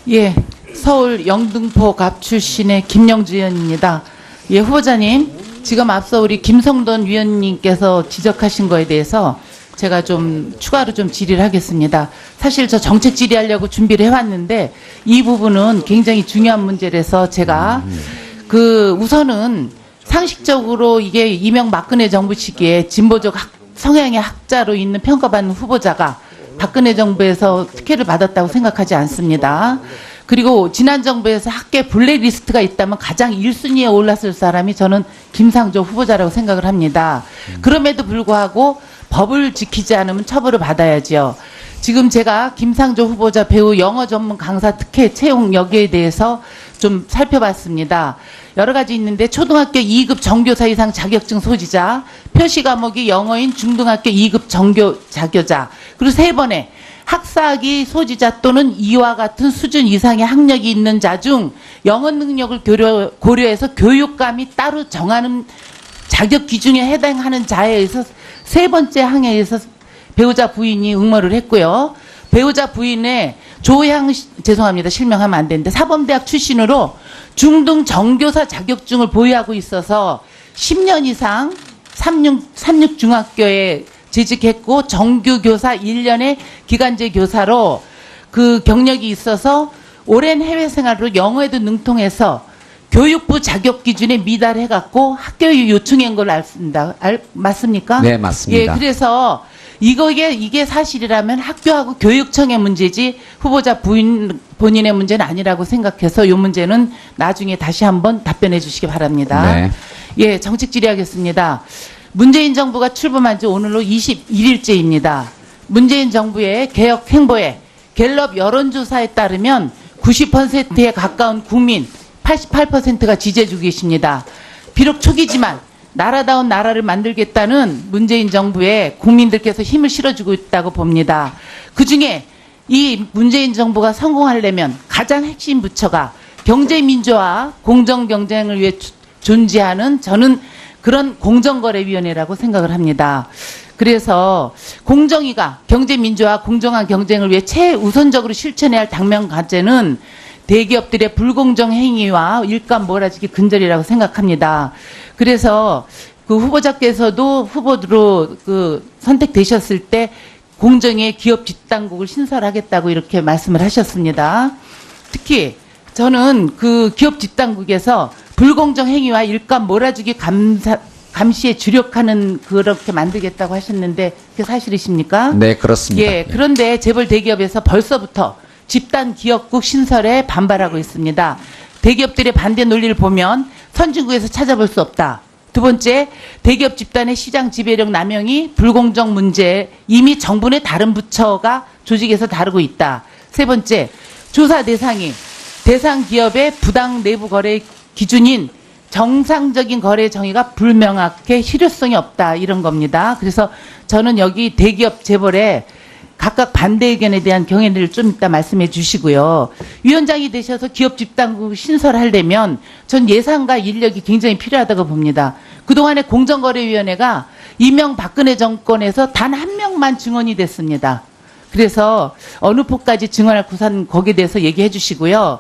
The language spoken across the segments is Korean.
예, 서울 영등포 갑 출신의 김영주 의원입니다. 예, 후보자님, 지금 앞서 우리 김성돈 위원님께서 지적하신 거에 대해서 제가 좀 추가로 좀 질의를 하겠습니다. 사실 저 정책 질의하려고 준비를 해왔는데 이 부분은 굉장히 중요한 문제라서 제가 우선은 상식적으로 이게 이명박근혜 정부 시기에 진보적 성향의 학자로 있는 평가받는 후보자가 박근혜 정부에서 특혜를 받았다고 생각하지 않습니다. 그리고 지난 정부에서 학계 블랙리스트가 있다면 가장 1순위에 올랐을 사람이 저는 김상조 후보자라고 생각을 합니다. 그럼에도 불구하고 법을 지키지 않으면 처벌을 받아야죠. 지금 제가 김상조 후보자 배우 영어 전문 강사 특혜 채용 여기에 대해서 좀 살펴봤습니다. 여러 가지 있는데 초등학교 2급 정교사 이상 자격증 소지자, 표시 과목이 영어인 중등학교 2급 정교 자교자, 그리고 3번에 학사학위 소지자 또는 이와 같은 수준 이상의 학력이 있는 자 중 영어 능력을 고려해서 교육감이 따로 정하는 자격 기준에 해당하는 자에 의해서 3번째 항에서 배우자 부인이 응모를 했고요. 배우자 부인의 죄송합니다. 실명하면 안 되는데 사범대학 출신으로 중등 정교사 자격증을 보유하고 있어서 10년 이상 삼육중학교에 재직했고 정규교사 1년의 기간제 교사로 그 경력이 있어서 오랜 해외 생활로 영어에도 능통해서 교육부 자격 기준에 미달해갖고 학교에 요청한 걸로 알습니다. 맞습니까? 네, 맞습니다. 예, 그래서 이게 사실이라면 학교하고 교육청의 문제지 후보자 본인의 문제는 아니라고 생각해서 이 문제는 나중에 다시 한번 답변해 주시기 바랍니다. 네. 예, 정책 질의하겠습니다. 문재인 정부가 출범한 지 오늘로 21일째입니다. 문재인 정부의 개혁 행보에 갤럽 여론조사에 따르면 90%에 가까운 국민 88%가 지지해주고 계십니다. 비록 초기지만 나라다운 나라를 만들겠다는 문재인 정부에 국민들께서 힘을 실어주고 있다고 봅니다. 그중에 이 문재인 정부가 성공하려면 가장 핵심 부처가 경제민주화, 공정경쟁을 위해 존재하는 저는 그런 공정거래위원회라고 생각을 합니다. 그래서 공정위가 경제민주화, 공정한 경쟁을 위해 최우선적으로 실천해야 할 당면 과제는 대기업들의 불공정 행위와 일감 몰아주기 근절이라고 생각합니다. 그래서 그 후보자께서도 후보로 선택되셨을 때 공정의 기업 뒷당국을 신설하겠다고 이렇게 말씀을 하셨습니다. 특히 저는 그 기업 뒷당국에서 불공정 행위와 일감 몰아주기 감시에 주력하는 그렇게 만들겠다고 하셨는데 그게 사실이십니까? 네, 그렇습니다. 예, 그런데 재벌 대기업에서 벌써부터 집단 기업국 신설에 반발하고 있습니다. 대기업들의 반대 논리를 보면 선진국에서 찾아볼 수 없다. 두 번째, 대기업 집단의 시장 지배력 남용이 불공정 문제 이미 정부 내 다른 부처가 조직에서 다루고 있다. 세 번째, 조사 대상이 대상 기업의 부당 내부 거래 기준인 정상적인 거래 정의가 불명확해 실효성이 없다. 이런 겁니다. 그래서 저는 여기 대기업 재벌에 각각 반대 의견에 대한 경향을 좀 이따 말씀해 주시고요. 위원장이 되셔서 기업 집단국 신설하려면 전 예산과 인력이 굉장히 필요하다고 봅니다. 그동안에 공정거래위원회가 이명박근혜 정권에서 단 한 명만 증언이 됐습니다. 그래서 어느 폭까지 증언할 구산 거기에 대해서 얘기해 주시고요.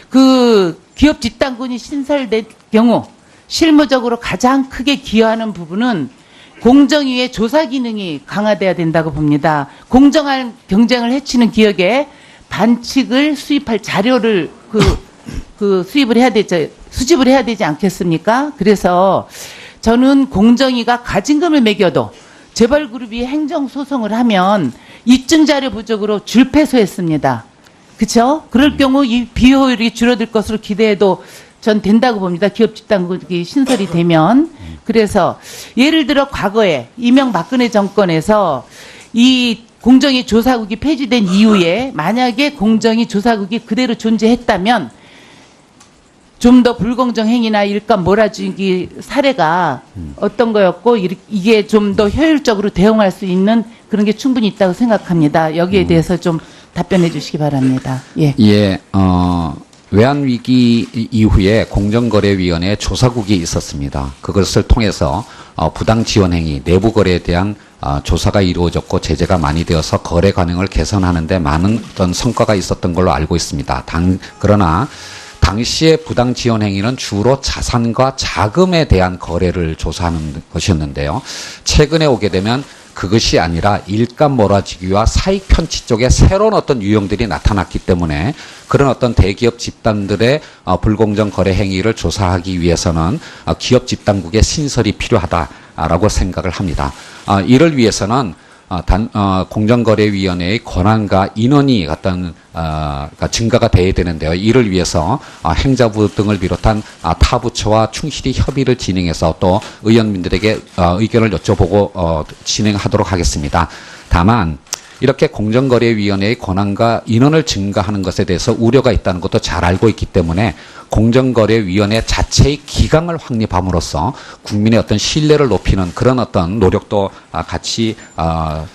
그 기업 집단군이 신설될 경우 실무적으로 가장 크게 기여하는 부분은 공정위의 조사 기능이 강화돼야 된다고 봅니다. 공정한 경쟁을 해치는 기업에 반칙을 수입할 자료를 수집을 해야 되지 않겠습니까? 그래서 저는 공정위가 가진금을 매겨도 재벌그룹이 행정소송을 하면 입증 자료 부족으로 줄패소했습니다. 그렇죠? 그럴 경우 이 비효율이 줄어들 것으로 기대해도 전 된다고 봅니다. 기업 집단국이 신설이 되면. 그래서 예를 들어 과거에 이명박근혜 정권에서 이 공정위 조사국이 폐지된 이후에 만약에 공정위 조사국이 그대로 존재했다면 좀 더 불공정 행위나 일감 몰아주기 사례가 어떤 거였고 이게 좀 더 효율적으로 대응할 수 있는 그런 게 충분히 있다고 생각합니다. 여기에 대해서 좀 답변해 주시기 바랍니다. 예. 예, 외환위기 이후에 공정거래위원회 조사국이 있었습니다. 그것을 통해서 부당 지원 행위, 내부 거래에 대한 조사가 이루어졌고 제재가 많이 되어서 거래 관행을 개선하는 데 많은 어떤 성과가 있었던 걸로 알고 있습니다. 그러나 당시의 부당 지원 행위는 주로 자산과 자금에 대한 거래를 조사하는 것이었는데요. 최근에 오게 되면 그것이 아니라 일감 몰아주기와 사익 편취 쪽에 새로운 어떤 유형들이 나타났기 때문에 그런 어떤 대기업 집단들의 불공정 거래 행위를 조사하기 위해서는 기업 집단국의 신설이 필요하다라고 생각을 합니다. 이를 위해서는 공정거래위원회의 권한과 인원이 어떤 증가가 돼야 되는데요. 이를 위해서 행자부 등을 비롯한 타 부처와 충실히 협의를 진행해서 또 의원님들에게 의견을 여쭤보고 진행하도록 하겠습니다. 다만 이렇게 공정거래위원회의 권한과 인원을 증가하는 것에 대해서 우려가 있다는 것도 잘 알고 있기 때문에 공정거래위원회 자체의 기강을 확립함으로써 국민의 어떤 신뢰를 높이는 그런 어떤 노력도 같이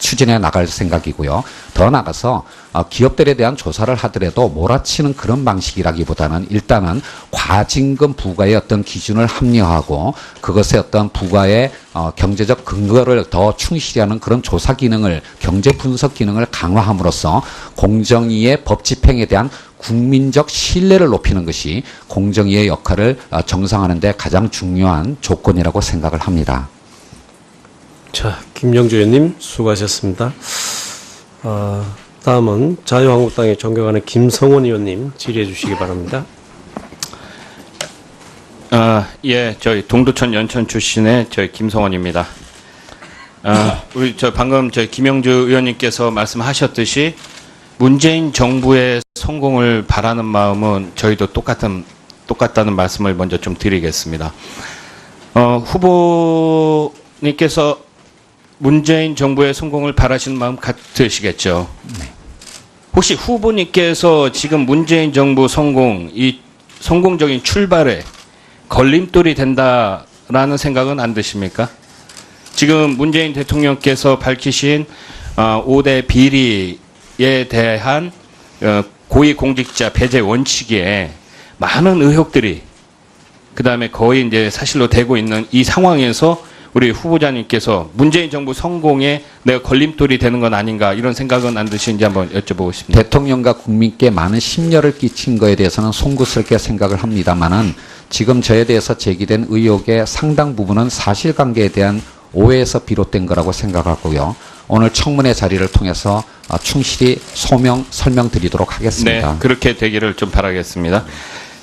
추진해 나갈 생각이고요. 더 나아가서 기업들에 대한 조사를 하더라도 몰아치는 그런 방식이라기보다는 일단은 과징금 부과의 어떤 기준을 합리화하고 그것의 어떤 부과의 경제적 근거를 더 충실히 하는 그런 조사 기능을 경제 분석 기능을 강화함으로써 공정위의 법 집행에 대한 국민적 신뢰를 높이는 것이 공정위의 역할을 정상화하는 데 가장 중요한 조건이라고 생각을 합니다. 자, 김영주 의원님 수고하셨습니다. 다음은 자유한국당의 존경하는 김성원 의원님 질의해 주시기 바랍니다. 예, 저희 동두천 연천 출신의 저희 김성원입니다. 우리 방금 저희 김영주 의원님께서 말씀하셨듯이 문재인 정부의 성공을 바라는 마음은 저희도 똑같다는 말씀을 먼저 좀 드리겠습니다. 후보님께서 문재인 정부의 성공을 바라시는 마음 같으시겠죠? 네. 혹시 후보님께서 지금 문재인 정부 이 성공적인 출발에 걸림돌이 된다라는 생각은 안 드십니까? 지금 문재인 대통령께서 밝히신 5대 비리에 대한 고위공직자 배제 원칙에 많은 의혹들이 그다음에 거의 이제 사실로 되고 있는 이 상황에서 우리 후보자님께서 문재인 정부 성공에 내가 걸림돌이 되는 건 아닌가 이런 생각은 안 드시는지 한번 여쭤보고 싶습니다. 대통령과 국민께 많은 심려를 끼친 거에 대해서는 송구스럽게 생각을 합니다만은 지금 저에 대해서 제기된 의혹의 상당 부분은 사실관계에 대한 오해에서 비롯된 거라고 생각하고요. 오늘 청문회 자리를 통해서 충실히 설명드리도록 하겠습니다. 네, 그렇게 되기를 좀 바라겠습니다.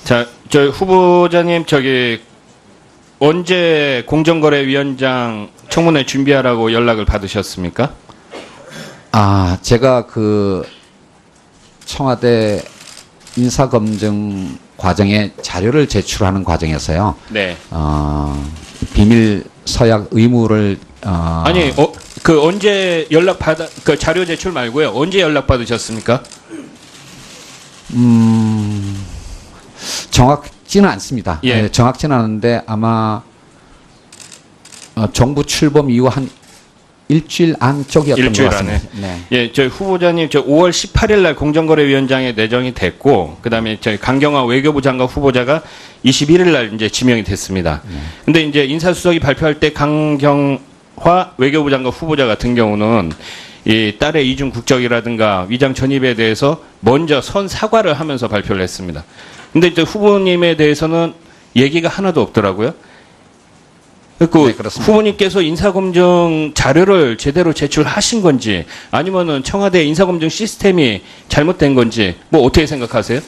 자, 저 후보자님 언제 공정거래위원장 청문회 준비하라고 연락을 받으셨습니까? 제가 청와대 인사검증 과정에 자료를 제출하는 과정에서요. 네. 비밀 서약 의무를 아니, 언제 자료 제출 말고요. 언제 연락 받으셨습니까? 정확지는 않습니다. 예. 네, 정확지는 않은데 아마 정부 출범 이후 한 일주일 안쪽이었던 것 같습니다. 네. 예, 저희 후보자님 5월 18일 날 공정거래위원장에 내정이 됐고, 그다음에 저희 강경화 외교부 장관 후보자가 21일 날 이제 지명이 됐습니다. 근데 이제 인사수석이 발표할 때 강경화 외교부 장관 후보자 같은 경우는 이 딸의 이중 국적이라든가 위장 전입에 대해서 먼저 선 사과를 하면서 발표를 했습니다. 근데 이제 후보님에 대해서는 얘기가 하나도 없더라고요. 네, 후보님께서 인사검증 자료를 제대로 제출하신 건지 아니면은 청와대 인사검증 시스템이 잘못된 건지 뭐 어떻게 생각하세요?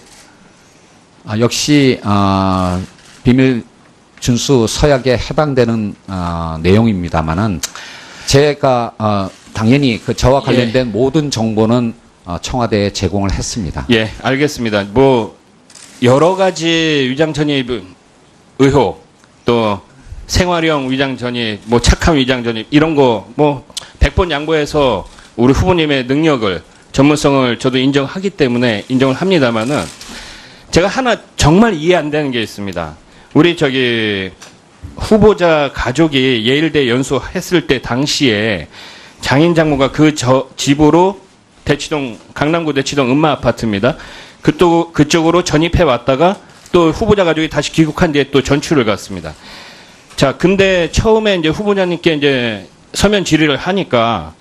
역시 비밀 준수 서약에 해당되는 내용입니다만은 제가 당연히 저와 관련된 모든 정보는 청와대에 제공을 했습니다. 예, 알겠습니다. 뭐 여러 가지 위장 전입 의혹 또 생활형 위장 전입, 뭐 착한 위장 전입 이런 거 뭐 100번 양보해서 우리 후보님의 능력을 전문성을 저도 인정하기 때문에 인정을 합니다만은 제가 하나 정말 이해 안 되는 게 있습니다. 우리 후보자 가족이 예일대 연수했을 때 당시에 장인 장모가 집으로 강남구 대치동 음마 아파트입니다. 그쪽으로 전입해 왔다가 또 후보자 가족이 다시 귀국한 뒤에 또 전출을 갔습니다. 자, 근데 처음에 이제 후보자님께 이제 서면 질의를 하니까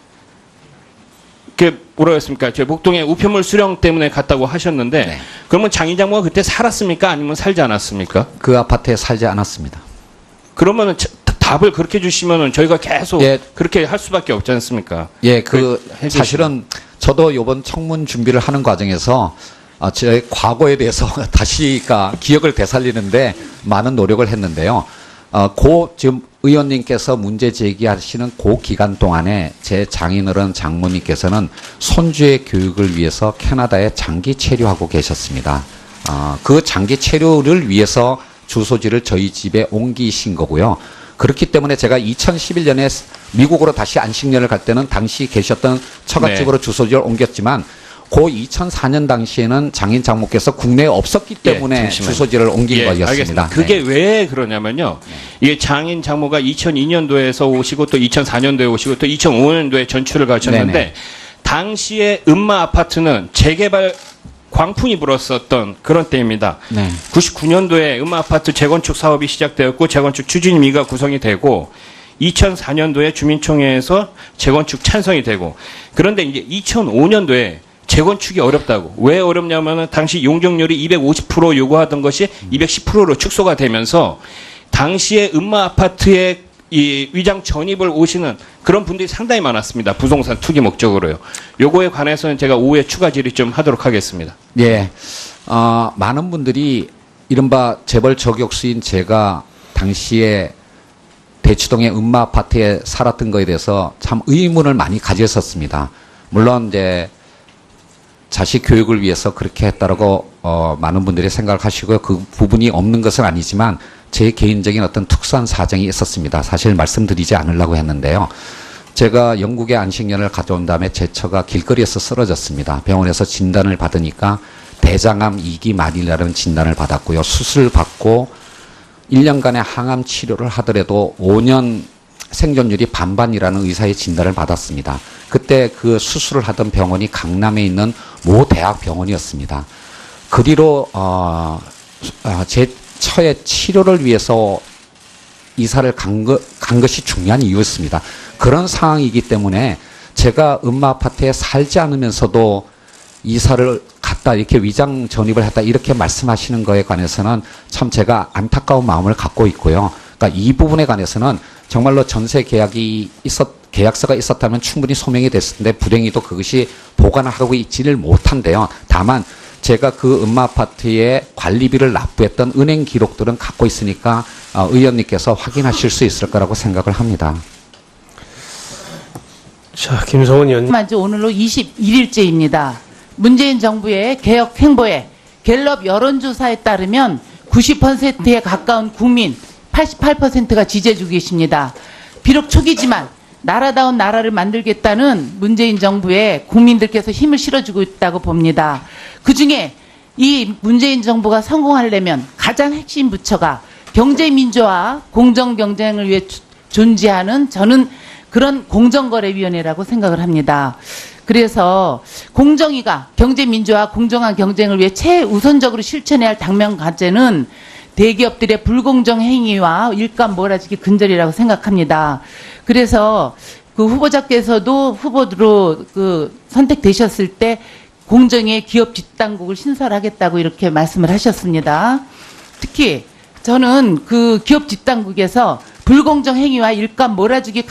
그게 뭐라고 했습니까? 제 목동에 우편물 수령 때문에 갔다고 하셨는데 네. 그러면 장인 장모가 그때 살았습니까? 아니면 살지 않았습니까? 그 아파트에 살지 않았습니다. 그러면은 답을 그렇게 주시면은 저희가 계속 예. 그렇게 할 수밖에 없지 않습니까? 예, 해주시면. 사실은 저도 이번 청문 준비를 하는 과정에서 제 과거에 대해서 다시가 기억을 되살리는데 많은 노력을 했는데요. 지금 의원님께서 문제 제기하시는 그 기간 동안에 제 장인어른 장모님께서는 손주의 교육을 위해서 캐나다에 장기 체류하고 계셨습니다. 그 장기 체류를 위해서 주소지를 저희 집에 옮기신 거고요. 그렇기 때문에 제가 2011년에 미국으로 다시 안식년을 갈 때는 당시 계셨던 처갓집으로 주소지를 옮겼지만 그 2004년 당시에는 장인 장모께서 국내에 없었기 때문에 잠시만요. 주소지를 옮긴 거였습니다. 알겠습니다. 그게 왜 그러냐면요. 이게 장인 장모가 2002년도에서 오시고 또 2004년도에 오시고 또 2005년도에 전출을 가셨는데 네네. 당시에 음마 아파트는 재개발 광풍이 불었었던 그런 때입니다. 네. 99년도에 음마 아파트 재건축 사업이 시작되었고 재건축 추진위가 구성이 되고 2004년도에 주민총회에서 재건축 찬성이 되고 그런데 이제 2005년도에 재건축이 어렵다고. 왜 어렵냐면은 당시 용적률이 250% 요구하던 것이 210%로 축소가 되면서 당시에 음마 아파트에 이 위장 전입을 오시는 그런 분들이 상당히 많았습니다. 부동산 투기 목적으로요. 요거에 관해서는 제가 오후에 추가 질의 좀 하도록 하겠습니다. 예, 많은 분들이 이른바 재벌 저격수인 제가 당시에 대치동의 음마 아파트에 살았던 거에 대해서 참 의문을 많이 가졌었습니다. 물론 이제 자식 교육을 위해서 그렇게 했다라고 많은 분들이 생각을 하시고요. 그 부분이 없는 것은 아니지만 제 개인적인 어떤 특수한 사정이 있었습니다. 사실 말씀드리지 않으려고 했는데요. 제가 영국에 안식년을 가져온 다음에 제 처가 길거리에서 쓰러졌습니다. 병원에서 진단을 받으니까 대장암 2기 말이라는 진단을 받았고요. 수술 받고 1년간의 항암 치료를 하더라도 5년 생존율이 반반이라는 의사의 진단을 받았습니다. 그때 그 수술을 하던 병원이 강남에 있는 모 대학병원이었습니다. 그 뒤로 제 처의 치료를 위해서 이사를 간 것이 중요한 이유였습니다. 그런 상황이기 때문에 제가 음마 아파트에 살지 않으면서도 이사를 갔다 이렇게 위장 전입을 했다 이렇게 말씀하시는 거에 관해서는 참 제가 안타까운 마음을 갖고 있고요. 그러니까 이 부분에 관해서는 정말로 전세 계약서가 있었다면 충분히 소명이 됐을 텐데 불행히도 그것이 보관하고 있지를 못한데요. 다만 제가 그 음마 아파트에 관리비를 납부했던 은행 기록들은 갖고 있으니까 의원님께서 확인하실 수 있을 거라고 생각을 합니다. 자, 김성원 의원님. 오늘로 21일째입니다. 문재인 정부의 개혁 행보에 갤럽 여론조사에 따르면 90%에 가까운 국민 88%가 지지해주고 계십니다. 비록 초기지만 나라다운 나라를 만들겠다는 문재인 정부에 국민들께서 힘을 실어주고 있다고 봅니다. 그중에 이 문재인 정부가 성공하려면 가장 핵심 부처가 경제민주화, 공정경쟁을 위해 존재하는 저는 그런 공정거래위원회라고 생각을 합니다. 그래서 공정위가 경제민주화, 공정한 경쟁을 위해 최우선적으로 실천해야 할 당면 과제는 대기업들의 불공정 행위와 일감 몰아주기 근절이라고 생각합니다. 그래서 그 후보자께서도 후보로 선택되셨을 때 공정의 기업 뒷당국을 신설하겠다고 이렇게 말씀을 하셨습니다. 특히 저는 그 기업 뒷당국에서 불공정 행위와 일감 몰아주기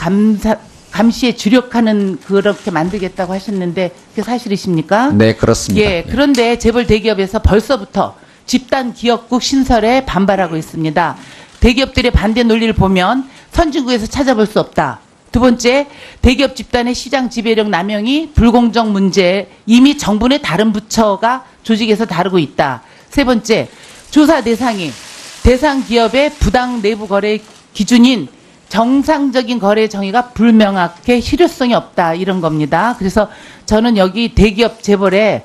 감시에 주력하는 그렇게 만들겠다고 하셨는데 그게 사실이십니까? 네, 그렇습니다. 예, 그런데 재벌 대기업에서 벌써부터 집단 기업국 신설에 반발하고 있습니다. 대기업들의 반대 논리를 보면 선진국에서 찾아볼 수 없다. 두 번째, 대기업 집단의 시장 지배력 남용이 불공정 문제 이미 정부 내 다른 부처가 조직에서 다루고 있다. 세 번째, 조사 대상이 대상 기업의 부당 내부 거래 기준인 정상적인 거래 정의가 불명확해 실효성이 없다. 이런 겁니다. 그래서 저는 여기 대기업 재벌에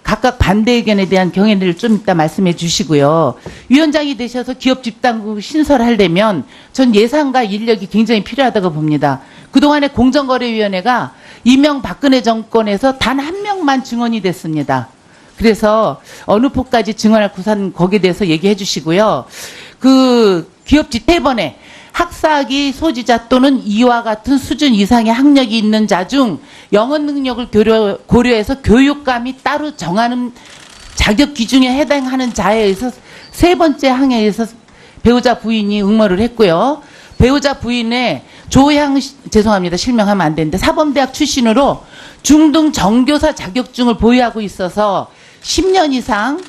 각각 반대 의견에 대한 경애를 좀 이따 말씀해 주시고요. 위원장이 되셔서 기업 집단국 신설하려면 전 예산과 인력이 굉장히 필요하다고 봅니다. 그동안에 공정거래위원회가 이명박근혜 정권에서 단 한 명만 증언이 됐습니다. 그래서 어느 폭까지 증언할 구산 거기에 대해서 얘기해 주시고요. 그 기업 집회번에 학사학위 소지자 또는 이와 같은 수준 이상의 학력이 있는 자 중 영어 능력을 고려해서 교육감이 따로 정하는 자격 기준에 해당하는 자에 의해서 세 번째 항에서 배우자 부인이 응모를 했고요. 배우자 부인의 죄송합니다. 실명하면 안 되는데 사범대학 출신으로 중등 정교사 자격증을 보유하고 있어서 10년 이상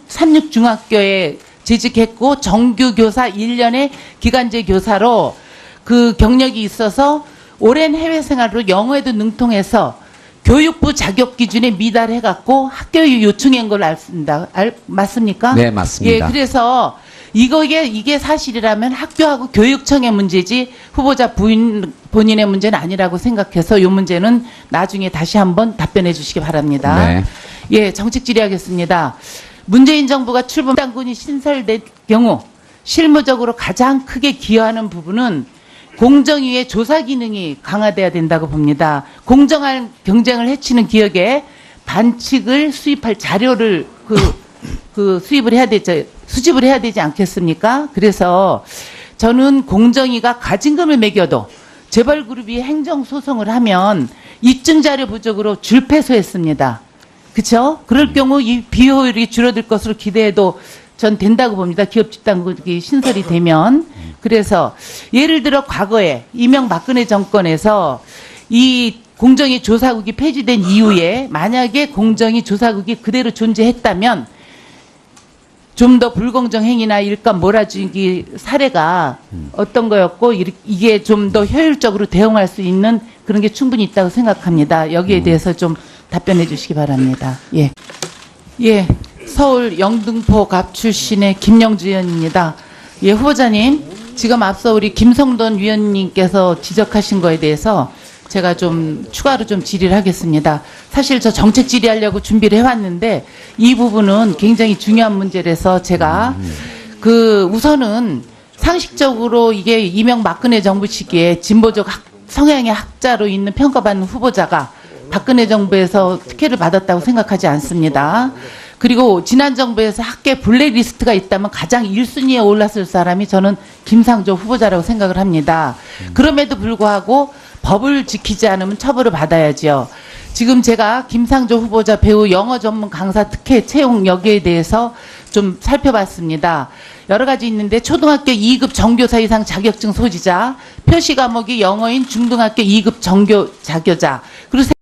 삼육중학교에 재직했고 정규교사 1년의 기간제 교사로 그 경력이 있어서 오랜 해외 생활로 영어에도 능통해서 교육부 자격 기준에 미달해갖고 학교에 요청한 걸로 알습니다. 맞습니까? 네, 맞습니다. 예, 그래서 이게 사실이라면 학교하고 교육청의 문제지 후보자 본인의 문제는 아니라고 생각해서 이 문제는 나중에 다시 한번 답변해 주시기 바랍니다. 네. 예, 정책 질의하겠습니다. 문재인 정부가 출범당군이 신설될 경우 실무적으로 가장 크게 기여하는 부분은 공정위의 조사 기능이 강화돼야 된다고 봅니다. 공정한 경쟁을 해치는 기업에 반칙을 수입할 자료를 수집을 해야 되지 않겠습니까? 그래서 저는 공정위가 가진금을 매겨도 재벌그룹이 행정소송을 하면 입증자료 부족으로 줄패소했습니다. 그렇죠? 그럴 경우 이 비효율이 줄어들 것으로 기대해도 전 된다고 봅니다. 기업 집단국이 신설이 되면. 그래서 예를 들어 과거에 이명박근혜 정권에서 이 공정위 조사국이 폐지된 이후에 만약에 공정위 조사국이 그대로 존재했다면 좀 더 불공정 행위나 일감 몰아주기 사례가 어떤 거였고 이게 좀 더 효율적으로 대응할 수 있는 그런 게 충분히 있다고 생각합니다. 여기에 대해서 좀 답변해 주시기 바랍니다. 예. 예. 서울 영등포 갑 출신의 김영주 의원입니다. 예, 후보자님, 지금 앞서 우리 김성돈 위원님께서 지적하신 거에 대해서 제가 좀 추가로 좀 질의를 하겠습니다. 사실 저 정책 질의하려고 준비를 해왔는데 이 부분은 굉장히 중요한 문제라서 제가 우선은 상식적으로 이게 이명박근혜 정부 시기에 진보적 성향의 학자로 있는 평가받는 후보자가 박근혜 정부에서 특혜를 받았다고 생각하지 않습니다. 그리고 지난 정부에서 학계 블랙리스트가 있다면 가장 1순위에 올랐을 사람이 저는 김상조 후보자라고 생각을 합니다. 그럼에도 불구하고 법을 지키지 않으면 처벌을 받아야죠. 지금 제가 김상조 후보자 배우 영어 전문 강사 특혜 채용 여기에 대해서 좀 살펴봤습니다. 여러 가지 있는데 초등학교 2급 정교사 이상 자격증 소지자, 표시 과목이 영어인 중등학교 2급 정교 자교자, 그리고